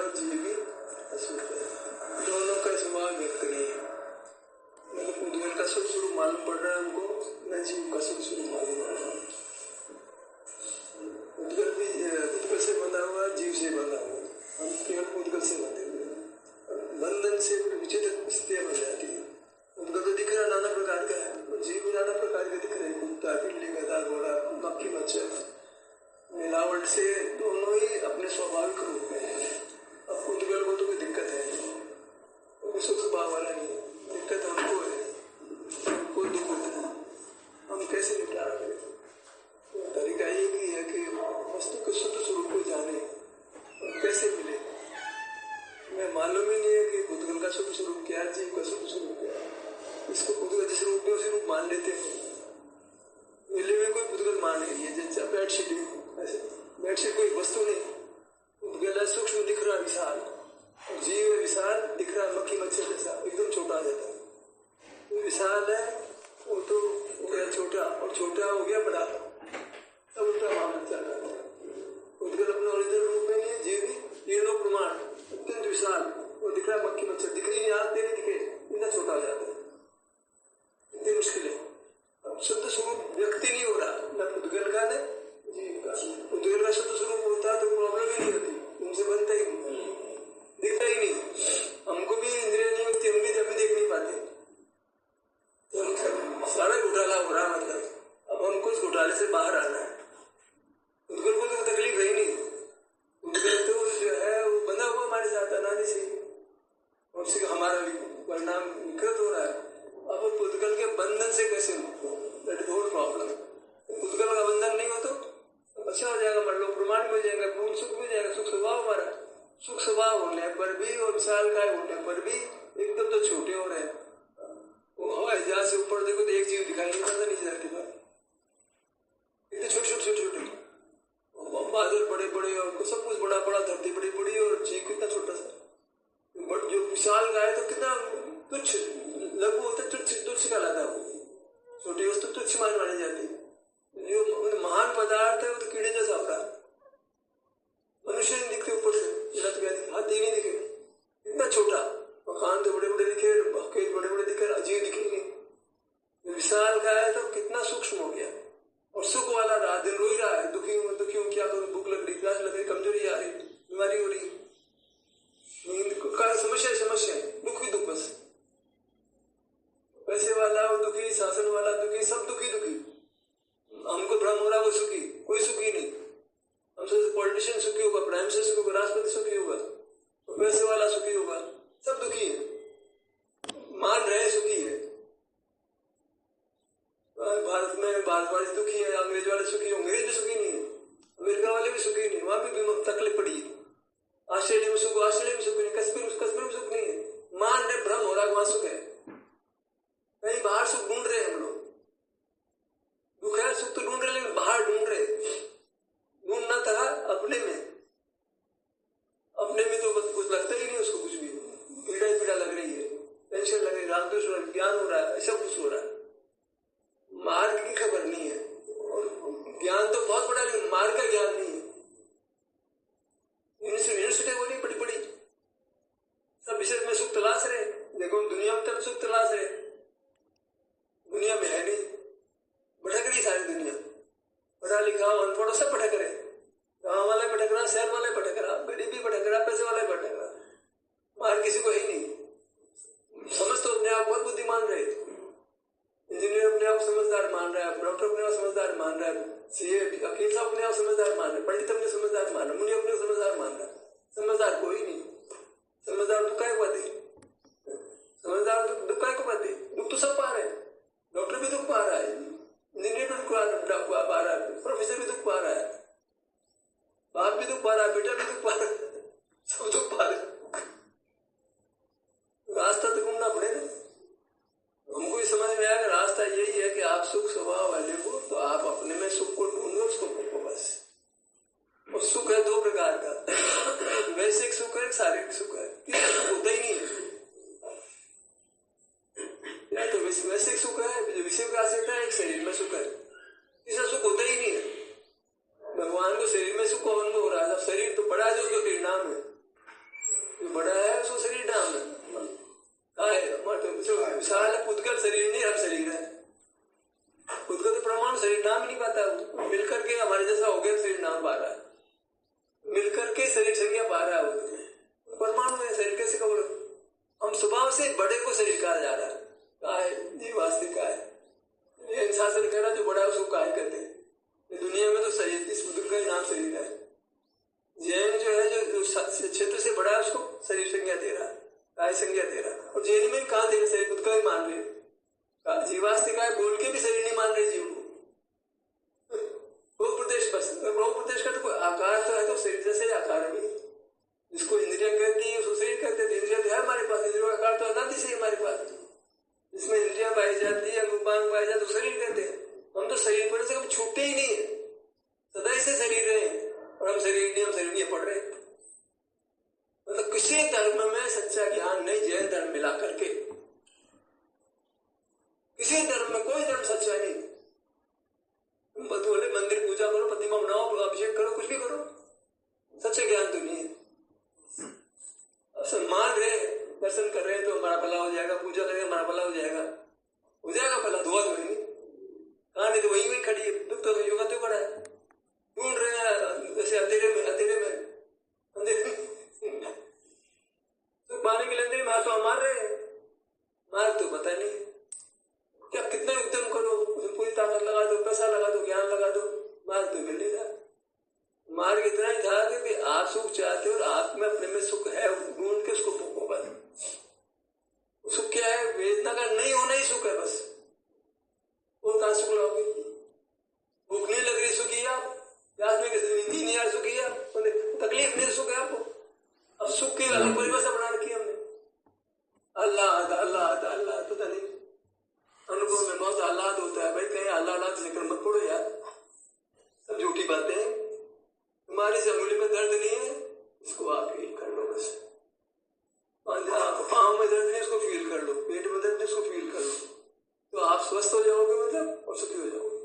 और जीव भी अशुद्ध है, दोनों का स्वभाव व्यक्त नहीं है। मतलब उद्गल का सुख स्वरूप मालूम पड़ रहा है हमको, न जीव का सुख स्वरूप मालूम पड़ रहा है। उद्गल भी उद्गल से बंधा हुआ, जीव से बंधा हुआ, हम केवल उद्गल से बंधे हुए हैं। बंधन से विचित्र स्थितियां बन जाती है। उद्गल तो दिख रहा नाना प्रकार का है, और जीव भी नाना प्रकार के दिख रहे हैं, कुत्ता, बिल्ली, गधा, घोड़ा, मक्खी, मच्छर, मिलावट से दोनों ही अपने स्वाभाविक रूप में है। अब उद्गल को तो कोई दिक्कत है नहीं, वो सुख स्वभाव वाला नहीं है, दिक्कत हमको है, हमको दुख होता है, हम कैसे निपटा रहे हैं। तो तरीका एक ही है कि वस्तु के शुद्ध स्वरूप को जाने और कैसे मिले। मैं मालूम ही नहीं है कि उद्गल का शुद्ध स्वरूप क्या है, जीव का शुद्ध स्वरूप क्या है। इसको उद्गल जिस रूप में उसी रूप मान लेते हैं। मिले में कोई उद्गल मान नहीं है, जैसे बेडशीट है, ऐसे बेडशीट कोई वस्तु नहीं, उद्गल है सूक्ष्म दिख रहा विशाल, और जीव है विशाल दिख रहा मक्खी मच्छर जैसा, एकदम छोटा आ जाता है। तो विशाल है वो तो हो गया छोटा, और छोटा हो गया बड़ा, सब उल्टा मामला चल रहा है। उद्गल अपने ओरिजिनल रूप में नहीं है, जीव भी तीनों प्रमाण अत्यंत विशाल, वो दिख रहा मक्खी मच्छर, दिख रही नहीं, हाथ देने दिखे, इतना छोटा हो जाता है, इतनी मुश्किल है। अब शुद्ध स्वरूप व्यक्ति नहीं हो रहा, न उद्गल का न जीव का। उद्गल का शुद्ध स्वरूप होता तो प्रॉब्लम ही नहीं होती, उनसे बनता ही नहीं, दिखता ही नहीं। हमको भी इंद्रिया नहीं होती, हम भी देख नहीं पाते, तो सारा घोटाला हो रहा। मतलब अब हमको उस घोटाले से बाहर आना है। उद्गल को तो तकलीफ है ही नहीं, उद्गल तो जो है वो बंधा हुआ हमारे साथ अनादि से, और उसी का हमारा परिणाम विकृत हो रहा है। अब उद्गल के बंधन से कैसे मुक्त हो, दैट इज होल प्रॉब्लम। उद्गल का बंधन नहीं हो तो अच्छा हो जाएगा, मान लो प्रमाण मिल जाएगा, पूर्ण सुख मिल जाएगा, सुख स्वभाव हमारा। सुख स्वभाव होने पर भी और विशाल काय होने पर भी एकदम तो छोटे हो रहे हैं। वो हवाई जहाज से ऊपर देखो तो एक जीव दिखाई नहीं पड़ता नीचे धरती पर, इतने छोटे छोटे छोटे छोटे, बादल बड़े बड़े और सब कुछ बड़ा बड़ा, धरती बड़ी बड़ी और जीव कितना छोटा सा। बट जो विशाल काय तो कितना तुच्छ लघु होता है, तुच्छ कहलाता है, छोटी वस्तु तुच्छ मानी जाती है। जो महान पदार्थ है वो तो कीड़े जैसा होता है, मनुष्य नहीं दिखते ऊपर से, हाथ ही नहीं दिखे, इतना छोटा, कान तो बड़े बड़े दिखे, खेत बड़े बड़े दिखे, अजीब दिखे नहीं। विशाल का है तो कितना सूक्ष्म हो गया, और सुख वाला रहा, दिन रो ही रहा है, दुखी हूँ क्या करूँ, भूख लग रही, प्यास लग रही, कमजोरी आ रही, बीमारी हो रही, नींद का समस्या, दुख ही दुख बस। पैसे वाला वो दुखी, शासन वाला दुखी, सब दुखी। हमको भ्रम हो रहा वो सुखी, कोई सुखी नहीं। हमसे पॉलिटिशियन सुखी होगा, प्राइम मिनिस्टर सुखी होगा, राष्ट्रपति सुखी होगा, तो पैसे वाला सुखी होगा, सब दुखी है, मान रहे सुखी है। भारत में भारतवासी दुखी है, अंग्रेज वाले सुखी होंगे, अंग्रेज भी सुखी नहीं है, अमेरिका वाले भी सुखी नहीं, वहां भी तकलीफ पड़ी है। ऑस्ट्रेलिया में सुख, ऑस्ट्रेलिया में सुख नहीं, कश्मीर में सुख नहीं है, मान रहे भ्रम हो रहा वहां सुख है, कहीं बाहर सुख ढूंढ रहे हम लोग। दुख है, सुख तो ढूंढ रहे, लेकिन बाहर ढूंढ रहे, ढूंढना था अपने में तो कुछ लगता ही नहीं उसको, कुछ भी पीड़ा लग रही है, टेंशन लग रही है, राग द्वेष, ज्ञान हो रहा है, सब कुछ हो रहा है, मार्ग की खबर नहीं है। और ज्ञान तो बहुत बड़ा, लेकिन मार्ग का ज्ञान नहीं है। यूनिवर्सिटी वो नहीं बड़ी सब विषय में सुख तलाश रहे, देखो दुनिया में तब सुख तलाश रहे, दुनिया में है नहीं, भटक रही सारी दुनिया, पढ़ा लिखा अनपढ़ सब भटक रहे, गाँव वाले भटक रहा, शहर वाले भटक रहा, गरीब भी भटक रहा, पैसे वाले भटक रहा, मार्ग किसी को ही नहीं। समझ तो अपने आप बहुत बुद्धिमान रहे, इंजीनियर अपने आप समझदार मान रहा है, डॉक्टर अपने आप समझदार मान रहा है, सीए वकील साहब अपने आप समझदार मान रहे, पंडित अपने समझदार मान रहे, मुनि अपने समझदार मान रहा है, समझदार कोई नहीं। समझदार दुख काय को पाते, समझदार दुख काय को पाते, दुख तो सब पा रहे हैं, डॉक्टर भी दुख पा रहा है, इंजीनियर भी दुख पा रहा है, प्रोफेसर भी दुख पा रहा है, बाप भी दुख पा रहा है, बेटा भी दुख पा रहा है, सब दुख पा रहे। रास्ता तो ढूंढना पड़ेगा हमको, ये समझ में आया कि रास्ता यही है कि आप सुख स्वभाव वाले हो तो आप अपने में सुख को ढूंढो, उसको पकड़ो बस। और सुख है दो प्रकार का, वैश्विक सुख है, शारीरिक सुख है, सुख होता ही नहीं है। या तो वैश्विक सुख है जो विषय का आश्रित है, एक शरीर में सुख है, इसका सुख होता ही नहीं है। भगवान को शरीर में सुख कौन हो रहा है, शरीर तो बड़ा है जो उसका परिणाम है, के भी शरीर नहीं मान रहे जीव को। भोग प्रदेश बस, भोग प्रदेश का तो कोई आकार तो है, तो शरीर जैसे आकार है भी, जिसको इंद्रिया कहती है उसको शरीर कहते हैं। इंद्रिया तो है हमारे पास, इंद्रियों का आकार तो अनादि से हमारे पास, जिसमें इंद्रिया पाई जाती है, अंगुपांग पाए जाते, तो शरीर कहते हैं। हम तो शरीर पढ़ने से कभी छूटते ही नहीं है, सदा ही से शरीर रहे, और हम शरीर नहीं पढ़ रहे। मतलब किसी धर्म में सच्चा ज्ञान नहीं, जैन धर्म मिला करके किसी धर्म में कोई धर्म सच्चा नहीं। तुम बोले मंदिर पूजा करो, प्रतिमा बनाओ, अभिषेक करो, कुछ भी करो, सच्चा ज्ञान तो नहीं है। अब मान रहे, दर्शन कर रहे हैं तो हमारा भला हो जाएगा, पूजा करेंगे हमारा भला हो जाएगा भला, दुआ तो नहीं कहा, नहीं तो वही खड़ी है, दुख तो योगा तो खड़ा है, ढूंढ रहे हैं जैसे अंधेरे में तो पाने के लिए अंधेरे में हाथ मार रहे हैं, मार तो पता नहीं क्या, कितना उद्यम करो, पूरी ताकत लगा दो, पैसा लगा दो, ज्ञान लगा दो, मार्ग तो मिल नहीं रहा। मार्ग इतना ही था कि आप सुख चाहते हो और आप में अपने में सुख है, ढूंढ के उसको भोगो बस। सुख क्या है? वेदना का नहीं होना ही सुख है बस। और कहां सुख लाओगे? भूख नहीं लग रही, सुखी आप, प्यास में नींद नहीं आ रही, सुखी आप, तकलीफ नहीं, सुख है आपको। अब सुख की अलग परिभाषा बना रखी हमने, अल्लाह अल्लाह अल्लाह, पता नहीं अनुभव में बहुत आह्लाद होता है भाई, कहीं आह्लाद से लेकर मत पड़ो यार, सब झूठी बातें हैं। तुम्हारी से अंगुली में दर्द नहीं है, इसको आप फील कर लो बस। पाँव में दर्द नहीं, इसको फील कर लो, पेट में दर्द नहीं, इसको फील कर लो, तो आप स्वस्थ हो जाओगे मतलब, और सुखी हो जाओगे।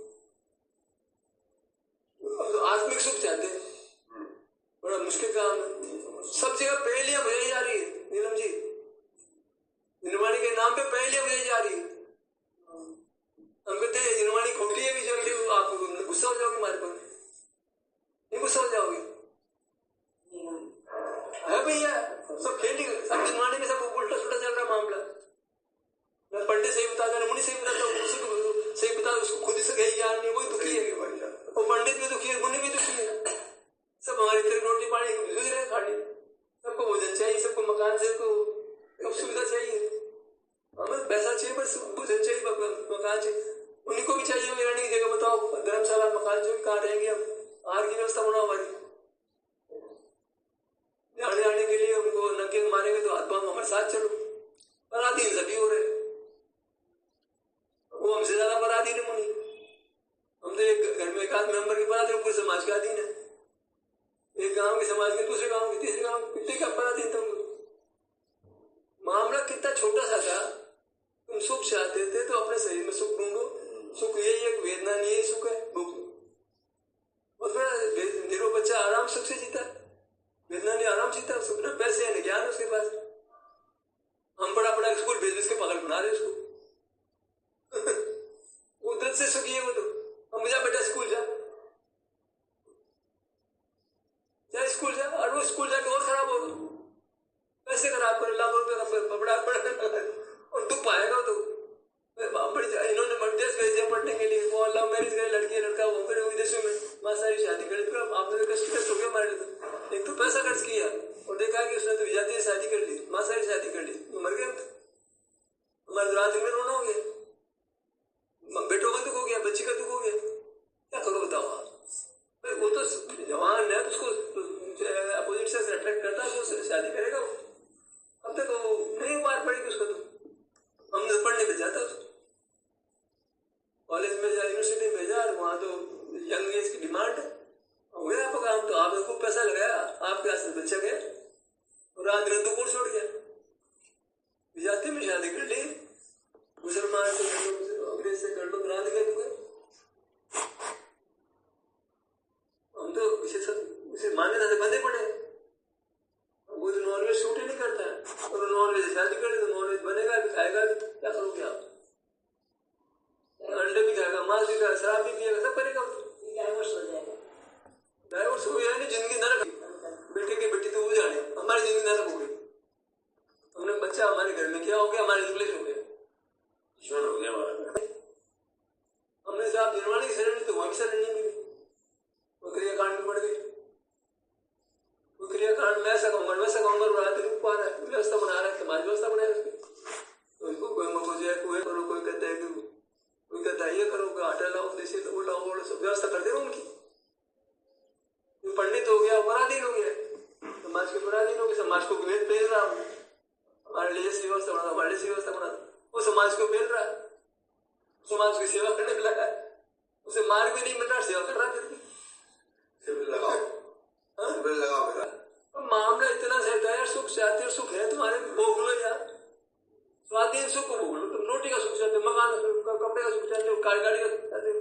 अब तो आत्मिक सुख चाहते हैं, बड़ा मुश्किल काम है। सब जगह पहेलियां बुझाई जा रही है नीलम जी, निर्वाणी के नाम पे पहेलियां बुझाई जा रही है। हम कहते हैं जिनवाणी खोटी है भी, जल्दी आप गुस्सा हो जाओगे हमारे पर, नहीं गुस्सा हो जाओगे है भैया, सब खेली, सब जिनवाणी में सब उल्टा सुल्टा चल रहा मामला। मैं पंडित सही बताता हूँ, मुनि सही बताता हूँ, सही बता, उसको खुद से गई ज्ञान नहीं, वही दुखी है, और पंडित भी दुखी है, मुनि भी दुखी है, सब हमारे तरफ रोटी पानी जूझ रहे खाने, सबको भोजन चाहिए, सबको मकान चाहिए, सबको सुविधा चाहिए, हमें पैसा चाहिए, बस भोजन चाहिए, मकान चाहिए, उन्हीं को भी चाहिए। रहने की जगह बताओ, धर्मशाला मकान जो कहाँ रहेंगे हम, आहार की व्यवस्था बनाओ हमारी, जाने आने के लिए उनको नंगे मारेंगे तो हाथ पांव हमारे साथ चलो। पराधीन सभी हो रहे, वो हमसे ज्यादा पराधीन है मुनि। हम तो एक घर में एक आध मेंबर के पराधीन, पूरे समाज के अधीन है, एक गांव के समाज के, दूसरे गांव के, तीसरे गांव, कितने का पराधीन था। मामला कितना छोटा सा था। तुम सुख चाहते थे तो अपने शरीर में सुख ढूंढो, सुख यही है, वेदना नहीं है, सुख है भूख। और फिर निरो बच्चा आराम सुख से जीता, वेदना नहीं आराम जीता, सुख ना पैसे है न ज्ञान उसके पास। हम बड़ा स्कूल भेज के पागल बना रहे उसको उधर से सुखी है वो तो। हम जा बेटा स्कूल जा स्कूल जा, और वो स्कूल जाके और खराब हो, पैसे खराब कर, लाखों रुपये बड़ा और दुख पाएगा तो। इन्होंने मध्यस्थ भेज दिया पढ़ने के लिए, वो लव मैरिज करे, लड़की लड़का, वो फिर विदेशों में माँ सारी शादी करे, फिर आपने कष्ट हो गया हमारे लिए। एक तो पैसा खर्च किया और देखा कि उसने तो विजाती से शादी कर ली, माँ सारी शादी कर ली, तो मर गया। हमारे रात में रोना हो गया, बेटों का दुख हो गया, बच्ची का दुख हो गया, क्या करो बताओ आप। भाई वो तो जवान है, तो उसको अपोजिट से अट्रैक्ट करता है, तो शादी करेगा वो। अब तक तो नहीं मार पड़ेगी उसको, तो हमने पढ़ने भेजा था उसको, कॉलेज में यूनिवर्सिटी में भेजा, और वहाँ तो यंग एज की डिमांड हो गया आपका काम, तो आपने खूब पैसा लगाया, आपके हाथ से बच्चा गया और रात दिन तो छोड़ गया, जाते में शादी कर ली, मुसलमान से कर लो, अंग्रेज से कर लो, रात गए तो गए। हम तो इसे मान्यता से बंधे पड़े, वो तो नॉनवेज शूट ही नहीं करता है, और नॉनवेज से शादी कर ली तो नॉनवेज बनेगा भी, खाएगा भी, क्या करोगे आप? अंडे भी खाएगा, मांस भी खाएगा, शराब भी पिएगा, सब करेगा, डाइवर्स हो जाएगा। डाइवर्स हो गया नहीं, जिंदगी नरक, बेटे के बेटी तो वो जाने, हमारी जिंदगी नरक हो गई। हमने बच्चा हमारे घर में क्या हो गया, हमारे इंग्लिश हो गया, ईश्वर हो गया हमारा। हमने साहब निर्वाणी की शरण ली तो वहां भी शरण नहीं मिली, वो क्रियाकांड में बढ़ गई। वो क्रियाकांड में ऐसा कहूंगा वैसा कहूंगा, रात रूप पा रहा है, व्यवस्था बना रहा है, समाज व्यवस्था बना रहा है, तो इसको कोई मको जो है कोई कहता है कि कोई कहता है पराधीनों के समाज को भेद भेज रहा हूँ, हमारे लिए व्यवस्था बना, हमारे लिए व्यवस्था बना, वो समाज को भेज रहा है, समाज की सेवा करने में लगा है, उसे मार्ग भी नहीं मिल रहा, सेवा कर रहा है, फिर लगाओ मामला इतना सहता है, सुख चाहते हो, सुख है तुम्हारे, भोग लो यार, स्वाधीन सुख को भोग लो, तुम रोटी का सुख चाहते हो, मकान का, कपड़े का सुख चाहते हो, गाड़ी का सुख चाहते हो,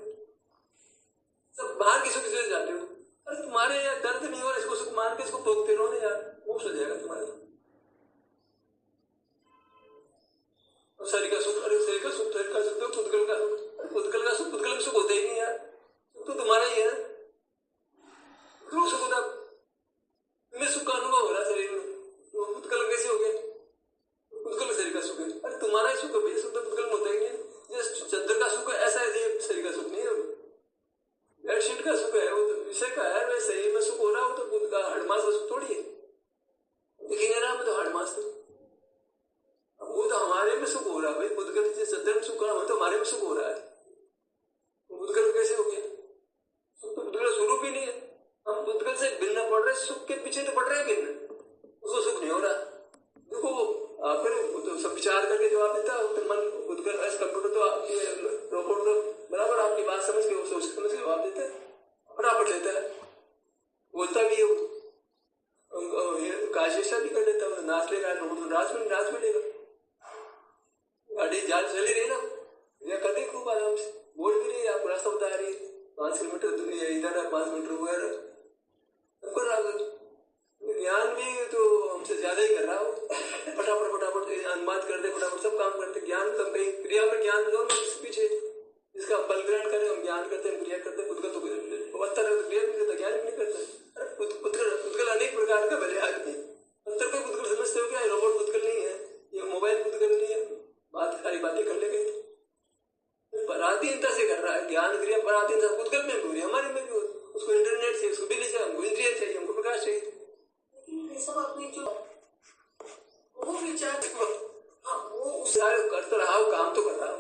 सब बाहर की सुख से जाते हो, अरे तुम्हारे यार दर्द नहीं हो रहा, इसको सुख मान के इसको भोगते रहो ना यार, मोक्ष हो जाएगा तुम्हारे। शरीर का सुख, अरे शरीर का सुख, शरीर का सुख, पुद्गल का सुख, पुद्गल का सुख, पुद्गल में सुख होता ही नहीं यार, सुख तो तुम्हारा ही है, क्यों सुख होता, तुम्हें सुख का अनुभव हो रहा शरीर में, वो पुद्गल कैसे हो गया, पुद्गल शरीर का सुख है, अरे तुम्हारा ही सुख है, सुख तो पुद्गल में होता ही नहीं, जैसे चंद्र का सुख है ऐसा है, शरीर का सुख नहीं है, बेडशीट का सुख है, वो तो विषय का है, वैसे शरीर में सुख हो रहा हो तो बुद्ध का हड़मास का सुख थोड़ी है, दिख नहीं रहा तो हड़मास तो, वो तो हमारे में सुख हो रहा है भाई, बुद्धगल से चंद्र में सुख हो रहा है तो हमारे में सुख हो रहा है, बुद्धगल कैसे हो गया, सुख तो बुद्धगल स्वरूप ही नहीं है, हम बुद्धगल से भिन्न पड़ रहे, सुख के पीछे तो पड़ रहे हैं भिन्न, उसको सुख नहीं हो रहा, देखो फिर तो सब विचार करके जवाब देता है, तो मन बुद्धगल एस कंप्यूटर तो आपकी रोबोट तो बराबर आपकी बात समझ के, वो सोच समझ के जवाब देता है, फटाफट लेता है, बोलता भी है, काशेषा भी कर लेता है, नाच लेगा, नाच मिलेगा, गाड़ी जाल चली रही ना, या कर रही खूब आराम से, बोल भी रही है, आपको रास्ता बता रही है, 5 किलोमीटर इधर है, 5 मीटर हुआ है, कर रहा ज्ञान भी तो हमसे ज्यादा ही कर रहा हो, फटाफट अनुवाद कर दे, फटाफट सब काम करते, ज्ञान कम कहीं क्रिया में ज्ञान दो पीछे, जिसका बल ग्रहण करें हम ज्ञान करते हैं, क्रिया करते हैं, खुद का तो पत्थर है तो क्रिया भी करता, ज्ञान भी नहीं करता, पुद्गल अनेक प्रकार का भले आदमी, पत्थर को पुद्गल समझते हो क्या, रोबोट पुद्गल नहीं है, ये मोबाइल पुद्गल नहीं है, बात सारी बातें कर ले गए, पराधीनता से कर रहा है, ज्ञान क्रिया पराधीनता पुद्गल में भी हो रही है, हमारे में भी हो, उसको इंटरनेट चाहिए, उसको बिजली चाहिए, हमको इंद्रिया चाहिए, हमको प्रकाश चाहिए, सब अपनी जो वो विचार, हाँ वो सारे कर तो रहा हूँ, काम तो कर रहा हूँ,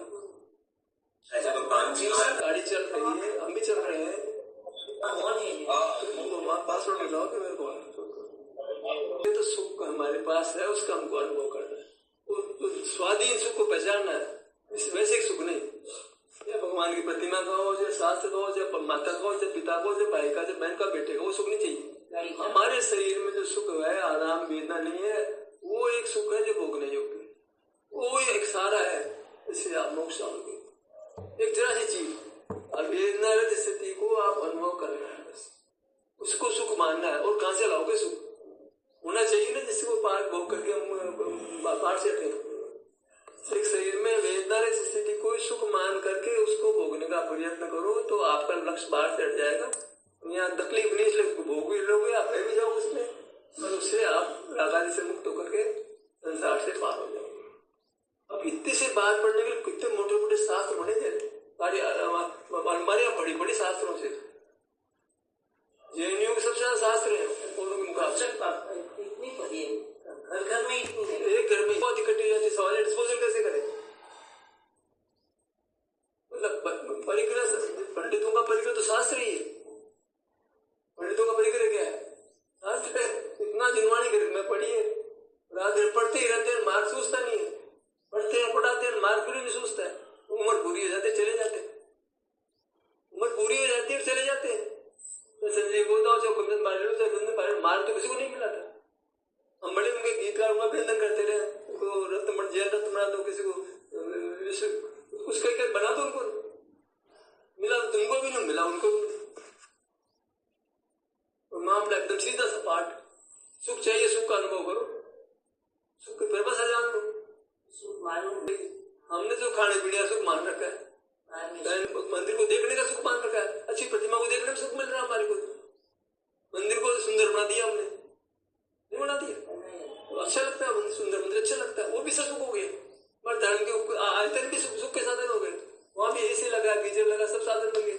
ऐसा तो गाड़ी चल रही है, हम भी चल रहे हैं, पासवर्ड मिलाओ कि मेरे को, ये तो सुख हमारे पास है, उसका हमको अनुभव करना है, तो स्वाधीन सुख को पहचानना है, वैसे सुख नहीं, या भगवान की प्रतिमा का हो, चाहे शास्त्र का हो, चाहे माता का हो, चाहे पिता का हो, चाहे भाई का, चाहे बहन का, बेटे का, वो सुख नहीं चाहिए, हमारे शरीर में जो सुख है, आराम वेदना नहीं है, वो एक सुख है जो भोगने योग्य, वो एक सारा है, इससे आप मोक्ष पाओगे, एक जरा सी चीज, और वेदना रहित स्थिति को आप अनुभव करना है, बस उसको सुख मानना है, और कहां से लाओगे सुख, होना चाहिए ना जिसको पार भोग करके हम पार से हटे, एक शरीर में वेदना रहित स्थिति को सुख मान करके उसको भोगने का प्रयत्न करो, तो आपका लक्ष्य बाहर से हट जाएगा, यहाँ तकलीफ नहीं, इसलिए भोग भी लोगे, आप भी जाओ उसमें, और उससे आप रागादि से मुक्त होकर के संसार से पार हो जाओगे। अब इतने से बात पढ़ने के लिए कितने मोटे मोटे शास्त्र बने थे, हमारे यहाँ बड़ी शास्त्रों से, जैनियों के सबसे ज्यादा शास्त्र है, इतनी पढ़ी है, घर में एक घर में बहुत इकट्ठी जाती, सवाल डिस्पोजल कैसे करें, मतलब परिग्रह, पंडितों का परिग्रह तो शास्त्र ही है, पंडितों का परिग्रह क्या है, शास्त्र है, इतना जिनवाणी में पढ़ी है, रात दिन पढ़ते ही रहते हैं, मार्ग सूझता नहीं है, पढ़ते हैं पढ़ाते हैं, मार्ग पूरी नहीं सूझता है, उम्र पूरी हो जाते चले जाते, उम्र पूरी हो जाती है चले जाते हैं, संजय गोदाओ चाहे कुंदन बारे मार्ग तो किसी को नहीं मिला था, हम बड़े उनके गीतकार उनका अभिनंदन करते रहे, उनको रत्न जैन रत्न बना दो, किसी को कुछ करके बना दो, उनको मिला तो तुमको भी नहीं मिला, उनको भी नहीं, मामला एकदम सीधा सपाट, सुख चाहिए सुख का अनुभव करो, सुख की परिभाषा जान लो, सुख मालूम, हमने जो खाने पीने सुख मान रखा है, मंदिर को देखने का सुख मान रखा है, अच्छी प्रतिमा को देखने में सुख मिल रहा है हमारे को, मंदिर को सुंदर बना दिया हमने, नहीं बना दिया, तो अच्छा लगता है मंदिर, सुंदर मंदिर अच्छा लगता है, वो भी सुख हो गया, पर धर्म के आयतन भी सुख के साधन हो गए, वहां भी एसी लगा, गीजर लगा, सब साधन बन गए,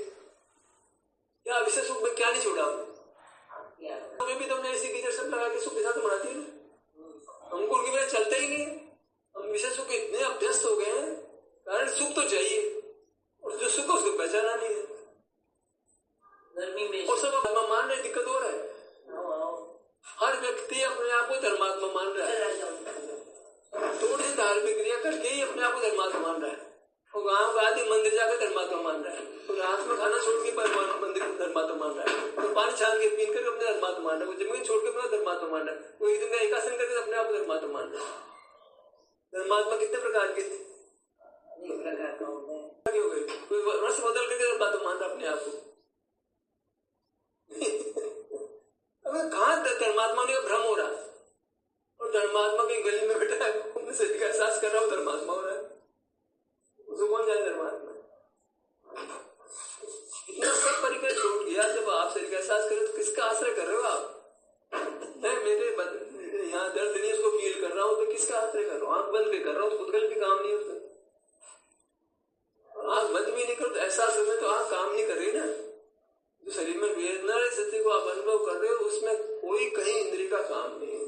क्या विषय सुख में क्या नहीं छोड़ा हमने, भी तुमने ऐसी गीजर सब लगा के सुख के साथ बढ़ाती है, हमको उनके बिना चलता ही नहीं है, हम विषय सुख इतने अभ्यस्त हो गए हैं, कारण सुख तो चाहिए, और जो सुख उसको पहचाना नहीं है, गर्मी में और सब मान रहे, दिक्कत हो रहा है, हर व्यक्ति अपने आप को धर्मात्मा मान रहा है, थोड़ी सी धार्मिक क्रिया करके ही अपने आप को धर्मात्मा मान रहा है। और गाँव का आदमी मंदिर जाकर धर्मात्मा मान रहा है, तो रात में खाना छोड़ के मंदिर धर्मात्मा मान रहा है, तो पानी छान के पीन कर अपने धर्मात्मा मान रहा है, जमीन छोड़ के अपना धर्मात्मा मान रहा है, वो एक दिन का एकासन करके अपने आप को धर्मात्मा मान रहा है। धर्मात्मा कितने प्रकार के थे? हो गए, कोई रस बदल करके धर्मात्मा मान रहा अपने आप को। कहाँ धर्मात्मा ने भ्रम हो रहा है, और धर्मात्मा की गली में बैठा है, उनमें शरीर का एहसास कर रहा हूँ धर्मात्मा हो रहा है, उसको कौन जाए धर्मात्मा? इतना सब परिकर छूट गया। जब आप शरीर का एहसास करें तो किसका आश्रय कर रहे हो आप? मैं मेरे यहाँ दर्द नहीं उसको फील कर रहा हूँ, तो किसका आश्रय कर रहा हूँ? आंख बंद भी कर रहा हूँ, खुदगल भी काम नहीं होता। आंख बंद भी नहीं करो तो एहसास में तो आंख काम नहीं कर रही ना। जो शरीर में वेदना स्थिति को आप अनुभव कर रहे हो, उसमें कोई कहीं इंद्रिय का काम नहीं है।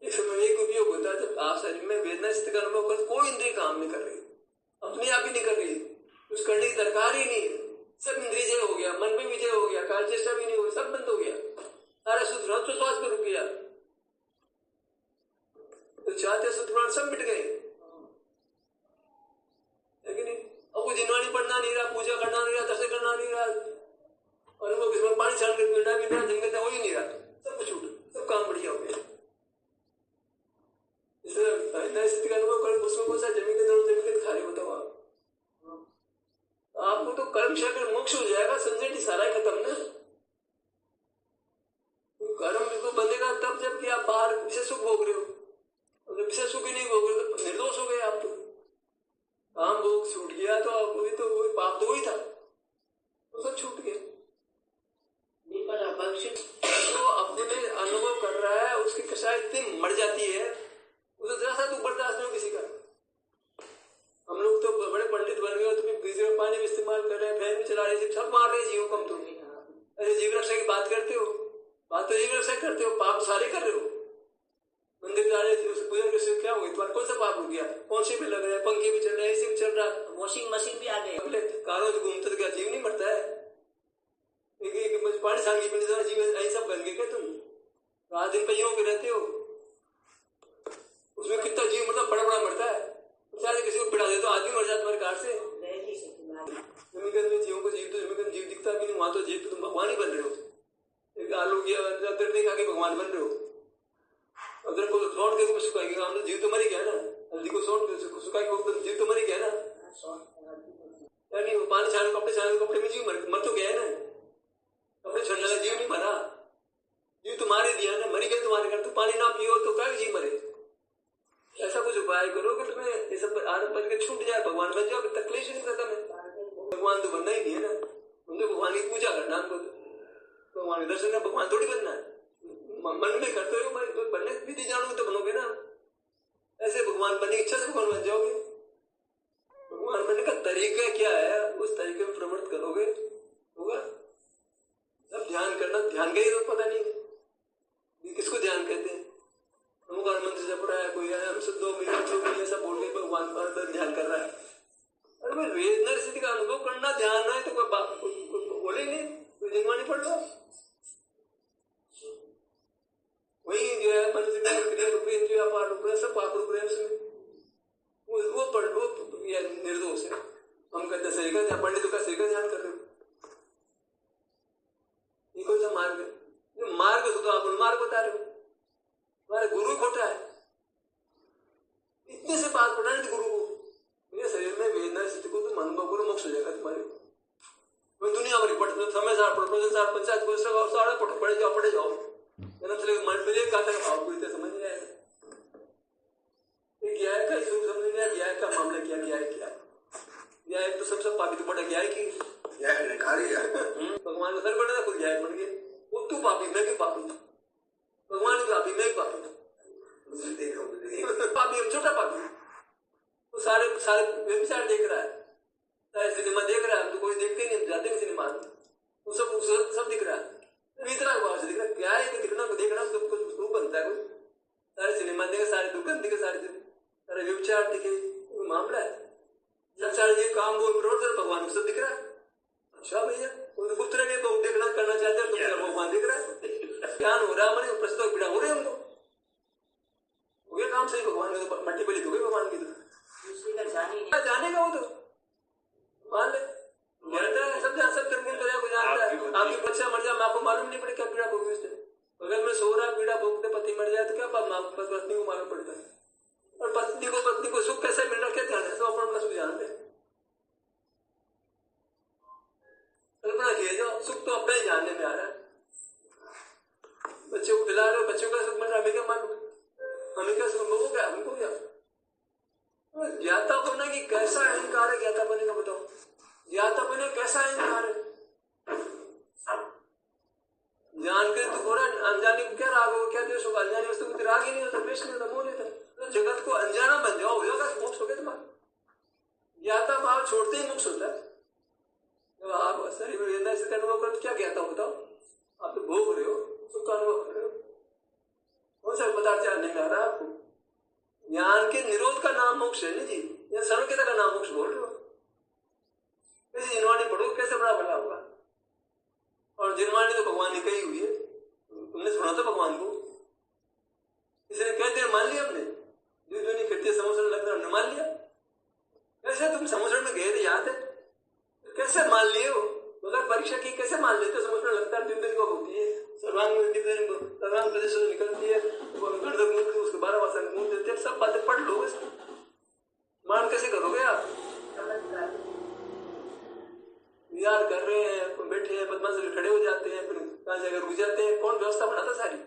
एक समय एक उपयोग होता है, जब आप शरीर में वेदना स्थिति का अनुभव कर, कोई इंद्रिय काम नहीं कर रही, अपने आप ही नहीं कर रही, कुछ करने की दरकार ही नहीं है। सब इंद्रिय जय हो गया, मन भी विजय हो गया, कार्य चेष्टा भी नहीं हो, सब बंद हो गया, सारे सूत्र तो श्वास पे रुक गया, तो चाहते सूत्र सब मिट गए, लेकिन अब कुछ जिनवानी पढ़ना नहीं रहा, पूजा करना नहीं रहा, दर्शन करना नहीं रहा, अनुभव किस्मत पानी छान कर पीना भी नहीं, जंगल हो ही नहीं रहा, सब कुछ छूट, सब काम बढ़िया हो गया। स्थिति का अनुभव कर, उसमें कौन सा जमीन के दोनों जमीन के खाली बताओ आप? आपको तो कर्म शक्र मोक्ष हो जाएगा, संजय जी सारा खत्म ना। कर्म को बंधेगा तब जबकि आप बाहर विषय सुख भोग रहे हो, और जब विषय सुख ही नहीं भोग रहे तो निर्दोष हो गए आप। तो काम भोग छूट गया तो आप वही तो वही पाप तो वही था, वो सब छूट गया। जो अपने अनुभव कर रहा है उसकी कषाय इतनी मर जाती है, उसे जरा सा दुख बर्दाश्त नहीं हो किसी का। हम लोग तो बड़े पंडित बन गए, तुम्हें फ्रिज में पानी भी इस्तेमाल कर रहे हैं, फैन भी चला रहे थे, सब मार रहे जीव कम। तुम अरे जीव रक्षा की बात करते हो, बात तो जीव रक्षा करते हो, पाप सारे कर रहे हो। मंदिर जा रहे थे, उस पूजा के क्या हो गई तुम्हारा? कौन सा पाप हो गया? कौन से भी लग रहे हैं, पंखे भी चल रहे हैं, एसी भी चल रहा है, वॉशिंग मशीन भी आ गई, अगले कारों से घूमते तो क्या जीव नहीं मरता है? पानी छान के जीव ऐसा सब बन गए क्या तुम? रात दिन पहियों पे रहते हो, उसमें कितना जीव मतलब बड़ा बड़ा मरता है, सारे किसी को पिड़ा दे तो आदमी मर जाता तुम्हारे कार से। जमीन जीवों को जीव तो जमीन जीव दिखता भी नहीं, वहां तो जीव तो तुम भगवान ही बन रहे हो। एक आलू किया अदरक नहीं खा के भगवान बन रहे हो। अदरक को सोट के कुछ सुखाएगा, हम तो जीव तो मर ही गया ना, हल्दी को सोट के सुखा के जीव तो मर ही गया ना। यानी वो पानी छाने कपड़े छाने कपड़े में जीव मर तो गया है ना, कपड़े छोड़ने लगा जीव नहीं मरा, जीव तुम्हारे दिया ना, मरी गए तुम्हारे घर। तो पानी ना पियो तो क्या जीव मरे? ऐसा कुछ उपाय करो कि तुम्हें ये सब आदत बन के छूट जाए, भगवान बन जाओ, तकलीफ ही नहीं खत्म है। भगवान तो बनना ही नहीं है ना, तुमने भगवान की पूजा करना, हमको भगवान के दर्शन का भगवान थोड़ी बनना है। मन में करते हो, तो बनने विधि जानोगे तो बनोगे ना। ऐसे भगवान बनने की इच्छा से भगवान बन जाओगे। भगवान बनने का तरीका क्या है, उस तरीके में प्रवृत्त करोगे, होगा। सब ध्यान करना, ध्यान का ही तो पता नहीं है, किसको ध्यान कहते हैं? भगवान मंत्र जप रहा है, कोई हमसे 2 मिनट ऐसा बोल के भगवान पर ध्यान कर रहा है। अरे भाई वेदना स्थिति का अनुभव करना ध्यान है तो कोई बोले नहीं, कोई जिनवानी पढ़ लो। वही जो है मन से क्रिया रुक रही है, अपार रुक रहे हैं, सब पाप रुक रहे हैं उसमें, वो पढ़ लो या निर्दोष है। हम कहते शरीर का ध्यान, पंडित का शरीर का ध्यान कर रहे हो, ये कौन सा मार्ग है? जो मार्ग तो आप मार्ग बता रहे हो, हमारे गुरु खोटा है। इतने से बात पढ़ा नहीं गुरु को, मेरे शरीर में वेदना स्थिति को तुम अनुभव करो, मोक्ष हो जाएगा तुम्हारे। दुनिया भर पढ़ते समय पंचायत को सारा पढ़े जाओ, जन्म से मन पे का भाव पूरी तरह समझ नहीं आएगा। न्याय का स्वरूप समझ नहीं आया, न्याय का मामला क्या, न्याय क्या? न्याय तो सबसे पापी तो बड़ा न्याय की भगवान को सर बढ़ा, खुद न्याय बन गया। वो तू पापी, मैं भी पापी, भगवान भी पापी, मैं भी पापी, पापी हम छोटा पापी। वो सारे व्यभिचार देख रहा है, सारे सिनेमा देख रहा है, हम तो कोई देखते नहीं, जाते नहीं सिनेमा, वो सब दिख रहा है। इतना दिख रहा क्या है, दिखना को देखना सब कुछ रूप बनता है। कोई सारे सिनेमा देखे, सारे दुकान दिखे, सारे व्यभिचार दिखे, मामला है। संसार ये काम वो प्रवर्तन भगवान को सब दिख रहा है। अच्छा भैया, वो तो गुप्त रह गए, देखना करना चाहते हैं तो भगवान दिख रहा है, ज्ञान हो रहा है। में तो मट्टी पली हो गई भगवान की, तो जाने का वो तो मान ले सब निर्गुण को जानता है। आपकी बच्चा मर जाए, आपको मालूम नहीं पड़े क्या पीड़ा भोगी उसने। अगर मैं सो रहा पीड़ा भोगते पति मर जाए तो क्या पत्नी को मालूम पड़ता है। और पत्नी को सुख कैसे मिल रहा, क्या ध्यान है, तो अपना सुख जानते हैं। कल्पना किए जाओ, सुख तो अपना ही जानने में आ रहा है। बच्चे को खिला रहे हो, बच्चों का सुख मिल रहा, हमें क्या मालूम, हमें क्या सुख, वो क्या हमको क्या। ज्ञाता होना की कैसा अहंकार है, ज्ञाता बने का बताओ, ज्ञाता बने कैसा अहंकार है। जान के दुख हो रहा है, अनजाने को क्या राग हो, क्या द्वेष होगा, अनजानी वस्तु को राग ही नहीं होता, द्वेष नहीं होता, मोह नहीं होता। तो जगत को अनजाना बन जाओ, हो जाएगा, मोक्ष हो गया तुम्हारा। ज्ञाता भाव छोड़ते ही मोक्ष होता है। जब आप शरीर में वेदना से अनुभव करते क्या ज्ञाता होता हो, आप तो भोग रहे हो, सुख का अनुभव कर रहे हो, कौन सा पदार्थ जानने में आ रहा है आपको। ज्ञान के निरोध का नाम मोक्ष है जी, या सर्वज्ञता का नाम मोक्ष बोल रहे हो। कैसे जिनवाणी पढ़ो, कैसे बड़ा भला होगा। और जिनवाणी तो भगवान ने कही हुई है, तुमने सुना था भगवान को, इसने कहते हैं मान लिया हमने, जो नहीं कहते समुद्र लगता हमने मान लिया। कैसे तुम समुद्र में गए थे, याद है, कैसे मान लिए हो, बगैर परीक्षा की कैसे मान लेते हो। समुद्र लगता है दिन दिन को होती है, सर्वांग प्रदेश से निकलती है, उसके 12 वासन मूल देते हैं, सब बातें पढ़ लो, मान कैसे करोगे आप। याद कर रहे हैं, बैठे हैं, बदमाश खड़े हो जाते हैं, फिर कहां जाकर रुक जाते हैं, कौन व्यवस्था बनाता सारी।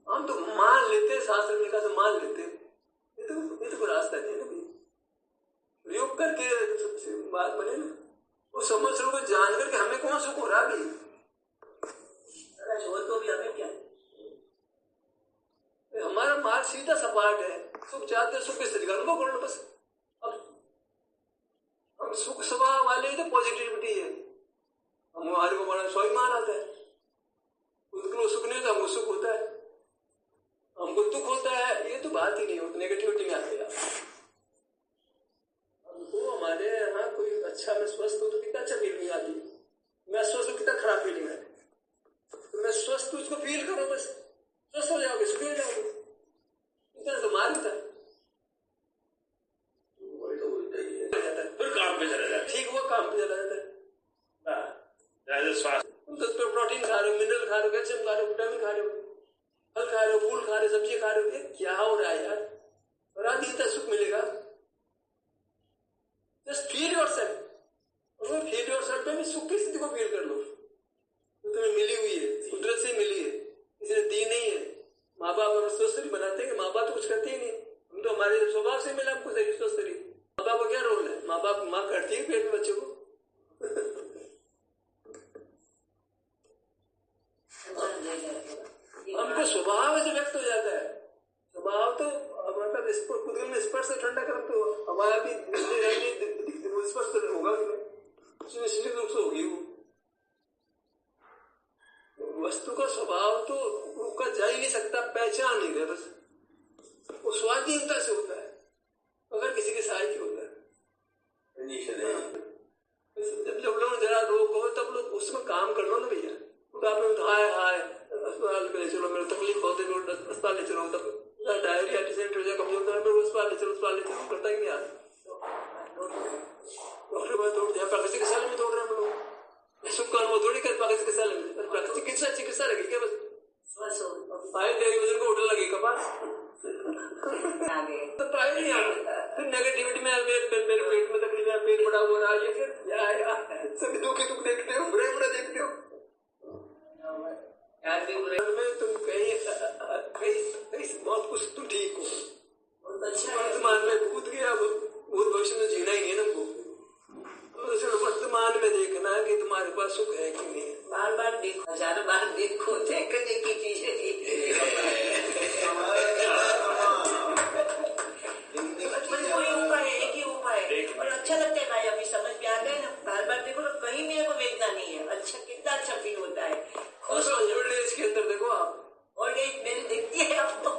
हम तो मान लेते, शास्त्र में लिखा तो मान लेते, ये तो कोई रास्ता नहीं है ना। प्रयोग करके बात बने ना, वो समझ को जान करके हमें कौन सुख हो रहा भी, तो भी हमें क्या, हमारा मार्ग सीधा सपाट है। सुख चाहते सुख किस तरीका अनुभव कर लो बस। हम सुख स्वभाव वाले ही तो पॉजिटिविटी है, हमारे को बड़ा स्वाभिमान आता है। उसको सुख नहीं होता, हमको सुख होता है, हमको दुख होता है, ये तो बात ही नहीं होती, नेगेटिविटी में आते हैं। हमको हमारे यहाँ कोई अच्छा में स्वस्थ हो तो कितना अच्छा फीलिंग आती है, मैं स्वस्थ हूँ कितना खराब फीलिंग है, तो मैं स्वस्थ उसको फील करो बस, स्वस्थ हो जाओगे, सुखी हो जाओगे, इतना तो मार होता है। फिर काम पे चला जाता है, ठीक हुआ काम पे चला जाता है। तो प्रोटीन खा रहे हो, मिनरल खा रहे हो, कैल्शियम खा रहे हो, विटामिन खा रहे हो, फल खा रहे हो, फूल खा रहे हो, सब्जी खा रहे हो, क्या हो रहा है यार, और आज इतना सुख मिलेगा। जस्ट फील योरसेल्फ, और फील योरसेल्फ में भी सुख की स्थिति को फील कर लो, तो तुम्हें मिली हुई है, कुदरत से मिली है, किसी ने दी नहीं है। माँ बाप हम स्वस्थ शरीर बनाते हैं, माँ बाप तो कुछ करते ही नहीं, हम तो हमारे स्वभाव से मिला हमको शरीर स्वस्थ शरीर। माँ बाप का क्या रोल है, माँ बाप माँ करती है पेट में बच्चे को, हमको स्वभाव से व्यक्त हो जाता है। स्वभाव तो मतलब खुद में स्पर्श से ठंडा कर, तो हमारा भी स्पर्श तो होगा, निश्चित रूप से होगी वो वस्तु का स्वभाव, तो रुका जा ही नहीं सकता, पहचान नहीं है बस, वो स्वाधीनता से होता है, अगर किसी के सहायक होता है। जब लोग जरा रोग हो तब लोग उसमें काम कर लो ना भैया, हाय हाय अस्पताल ले चलो, मेरे तकलीफ होती है, अस्पताल ले चलो, तब डायरिया डिसेंट्री हो जाए, कमजोर अस्पताल ले चलो, करता ही नहीं यार, डॉक्टर पास दौड़ जाए, प्राकृतिक चिकित्सा में दौड़ रहे हैं हम लोग, सुख का अनुभव थोड़ी कर प्राकृतिक चिकित्सा में, प्राकृतिक चिकित्सा लगी क्या बस, आए तेरी वजह को होटल लगी कपास, तो प्राइवेट नहीं आना, फिर नेगेटिविटी में मेरे पेट में तकलीफ है, पेट बड़ा हो रहा है, फिर सभी दुख देखते हो, बुरा बुरा देखते हो, में तुम कहीं बहुत कुछ तुम ठीक हो, वर्तमान में कूद गया, बहुत भविष्य में जीना ही नहीं है हमको, वर्तमान में देखना कि तुम्हारे पास सुख है कि नहीं, बार बार देखो, हजारों बार देखो, देखने की चीजें एक ही उपाय और अच्छा लगता है भाई, अभी समझ में आ गया ना, बार बार देखो, कहीं मेरे को वेदना नहीं है, अच्छा कितना अच्छा फील होता है, खुश हो। ओल्ड एज के अंदर देखो आप, ओल्ड एज मेरी दिखती है आपको,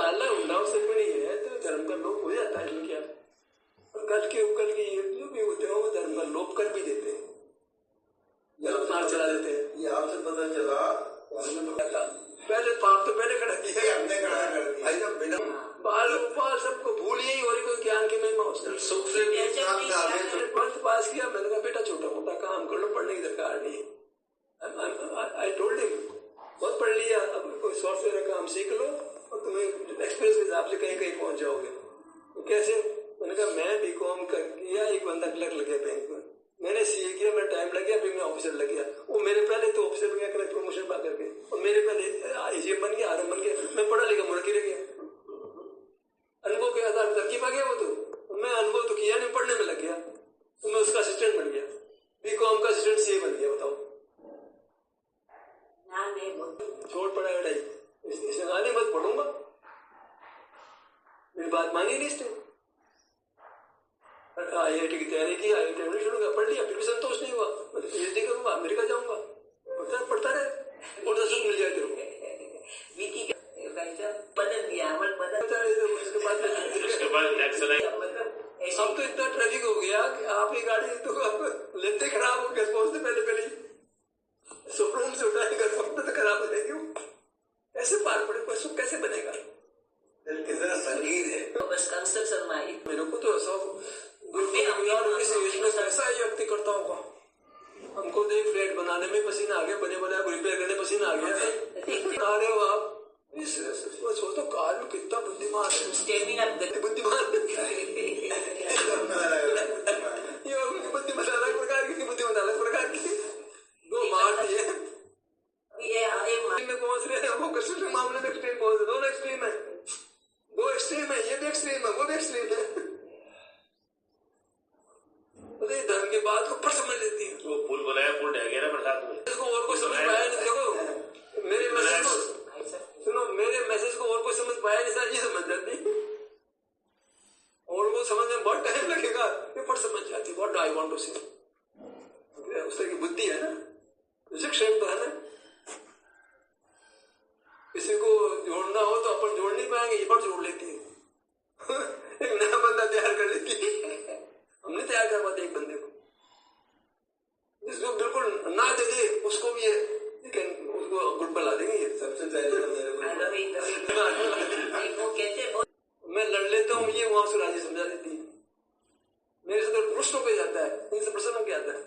डालना उन्नाव से भी नहीं है तो धर्म का लोप हो जाता है क्या? और कल के उपकल की जो भी होते हैं वो धर्म का लोप कर भी देते हैं, मार चला देते हैं। ये आपसे पता चला पहले पाप तो पहले खड़ा किया, हमने खड़ा कर दिया बिना बाल उपाल सबको भूल ही और कोई ज्ञान की महिमा उसने सुख से ट्वेल्थ पास किया। मैंने कहा बेटा छोटा मोटा काम कर लो, पढ़ने की दरकार नहीं। आई टोल्ड हिम बहुत पढ़ लिया, अब कोई सॉफ्टवेयर का काम सीख लो और तुम्हें एक्सपीरियंस के हिसाब से कहीं कहीं पहुंच जाओगे। तो कैसे? मैंने कहा मैं बीकॉम कर किया, एक बंदा क्लर्क लग गया बैंक में, मैंने सीए किया, मेरा टाइम लग गया, फिर मैं ऑफिसर लग गया। वो मेरे पहले तो ऑफिसर बन गया, प्रमोशन पा करके, और मेरे पहले आईजीएम बन गया, आरएम बन गया। मैं पढ़ा लिखा मुड़की रह गया, अनुभव के आधार पर तरकीब आ गया। वो तो मैं अनुभव तो किया नहीं, पढ़ने में लग गया, तो मैं उसका असिस्टेंट बन गया, बीकॉम का असिस्टेंट सीए बन गया। बताओ छोड़ पड़ा है इसे आने मत पढ़ूंगा, मेरी बात मानी नहीं इसने। IIT की तैयारी की, IIT में शुरू कर पढ़ लिया, फिर भी संतोष नहीं हुआ। मैं PhD करूंगा, अमेरिका जाऊंगा, पढ़ता रहे और सुख मिल जाए तेरे को। अब तो इतना ट्रैफिक हो गया कि आपकी गाड़ी तो लेते खराब हो गया, पहुंचते पहले शोरूम से उठाने का वक्त तो खराब हो जाएगी। कैसे पार पड़े, कोई सुख कैसे बनेगा? कितना संगीत है बस कंस्ट्रक्शन में मेरे को तो सब ऐसा ही व्यक्ति करता होगा। हमको तो एक फ्लैट बनाने में पसीना आ गया, बने बनाया को रिपेयर करने पसीना आ गया। आ रहे हो आप सोचो कार में कितना बुद्धिमान है, स्टेमिना बुद्धिमान बुद्धिमत्ता अलग प्रकार की, बुद्धिमत्ता अलग प्रकार की, दो मार्ग है। में पहुंच रहे हैं वो कृष्ण के मामले में एक्सट्रीम पहुंच रहे, दोनों एक्सट्रीम है, दो एक्सट्रीम है, ये भी एक्सट्रीम है, वो भी एक्सट्रीम है। धर्म की बात को पर समझ लेती है। वो पुल बनाया, पुल ढह गया ना बरसात में, इसको और कोई समझ पाया नहीं। देखो मेरे मैसेज को सुनो, मेरे मैसेज को और कोई समझ पाया नहीं, सर ये समझ जाती, और वो समझने में बहुत टाइम लगेगा, ये पर समझ जाती। What do I want to say, उस तरह की बुद्धि है ना, शिक्षण तो है ना। किसी को जोड़ना हो तो अपन जोड़ नहीं पाएंगे, ये पर जोड़ लेती है। एक नया बंदा तैयार कर लेती है, हमने तैयार कर पाते एक बंदे को, जिसको बिल्कुल ना दे दे उसको भी लेकिन उसको गुड बना देंगे। ये सबसे पहले मैं लड़ लेता हूँ, ये वहां से राजी समझा देती है। मेरे से तो प्रश्न हो के जाता है, इनसे प्रश्न हो के आता है।